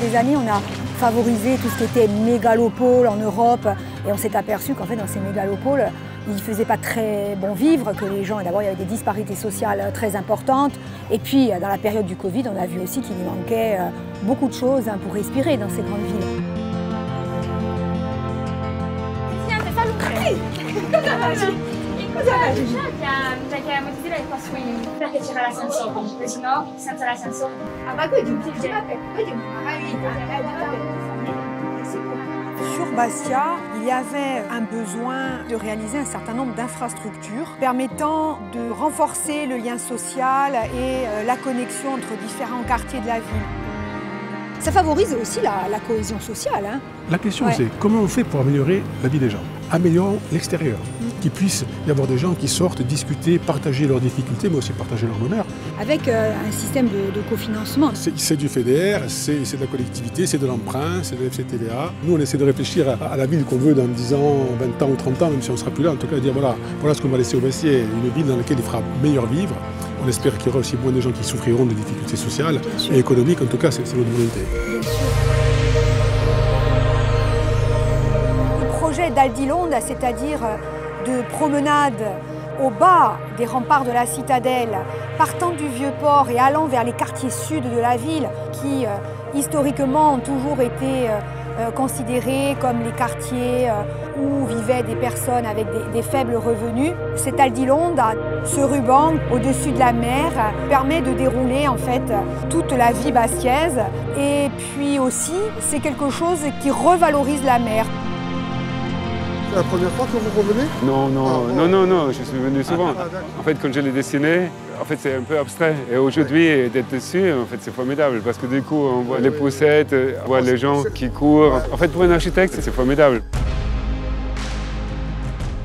des années, on a favorisé tout ce qui était mégalopole en Europe et on s'est aperçu qu'en fait, dans ces mégalopoles, il ne faisait pas très bon vivre, que les gens, d'abord, il y avait des disparités sociales très importantes. Et puis, dans la période du Covid, on a vu aussi qu'il y manquait beaucoup de choses pour respirer dans ces grandes villes. Perché molti di lei possono perché c'era l'ascensore, se no senza l'ascensore. Sur Bastia, il y avait un besoin de réaliser un certain nombre d'infrastructures permettant de renforcer le lien social et la connexion entre différents quartiers de la ville. Ça favorise aussi la cohésion sociale. Hein. La question c'est comment on fait pour améliorer la vie des gens? Améliorons l'extérieur, qu'il puisse y avoir des gens qui sortent, discuter, partager leurs difficultés, mais aussi partager leur bonheur. Avec un système de cofinancement. C'est du FEDER, c'est de la collectivité, c'est de l'emprunt, c'est de FCTVA. Nous, on essaie de réfléchir à la ville qu'on veut dans 10 ans, 20 ans ou 30 ans, même si on ne sera plus là. En tout cas, dire voilà ce qu'on va laisser au Bastiais, une ville dans laquelle il fera meilleur vivre. On espère qu'il y aura aussi moins de gens qui souffriront de difficultés sociales et économiques. En tout cas, c'est notre volonté. Bien sûr. Le projet d'Aldilonde, c'est-à-dire de promenade au bas des remparts de la citadelle, partant du Vieux-Port et allant vers les quartiers sud de la ville, qui historiquement ont toujours été considérés comme les quartiers où vivaient des personnes avec des faibles revenus. Cet Aldilonde, ce ruban au-dessus de la mer, permet de dérouler en fait toute la vie bastiaise. Et puis aussi, c'est quelque chose qui revalorise la mer. C'est la première fois que vous revenez? Non, je suis venu souvent. En fait, quand je l'ai dessiné, en fait, c'est un peu abstrait. Et aujourd'hui, d'être dessus, en fait, c'est formidable. Parce que du coup, on voit les poussettes, on voit les gens qui courent. En fait, pour un architecte, c'est formidable.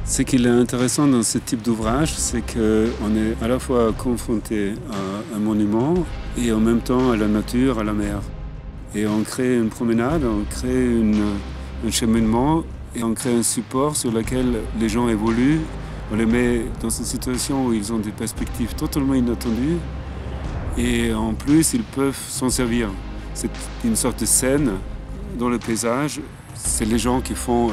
Ce qui est intéressant dans ce type d'ouvrage, c'est qu'on est à la fois confronté à un monument et en même temps à la nature, à la mer. Et on crée une promenade, on crée un cheminement et on crée un support sur lequel les gens évoluent. On les met dans une situation où ils ont des perspectives totalement inattendues et en plus ils peuvent s'en servir. C'est une sorte de scène dans le paysage. C'est les gens qui font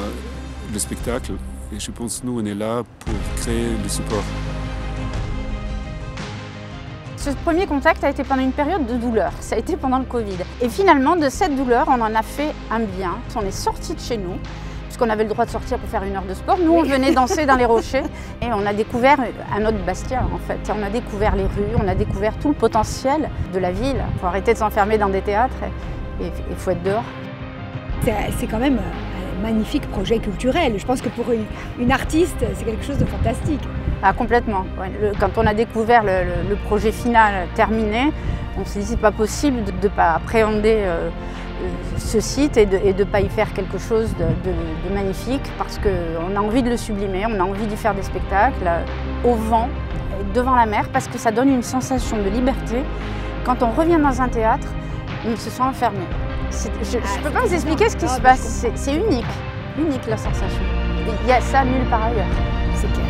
le spectacle et je pense que nous on est là pour créer le support. Ce premier contact a été pendant une période de douleur, ça a été pendant le Covid. Et finalement de cette douleur on en a fait un bien. On est sorti de chez nous. Puisqu'on avait le droit de sortir pour faire une heure de sport. Nous, on venait danser dans les rochers et on a découvert un autre Bastia, en fait. On a découvert les rues, on a découvert tout le potentiel de la ville. Il faut arrêter de s'enfermer dans des théâtres et il faut être dehors. C'est quand même un magnifique projet culturel. Je pense que pour une artiste, c'est quelque chose de fantastique. Ah, complètement. Quand on a découvert le projet final terminé, on s'est dit c'est pas possible de ne pas appréhender ce site et de ne pas y faire quelque chose de magnifique parce qu'on a envie de le sublimer, on a envie d'y faire des spectacles au vent, devant la mer, parce que ça donne une sensation de liberté. Quand on revient dans un théâtre, on se sent enfermé. Je ne peux pas vous expliquer ce qui se passe, c'est unique la sensation. Il y a ça nulle part ailleurs. C'est clair.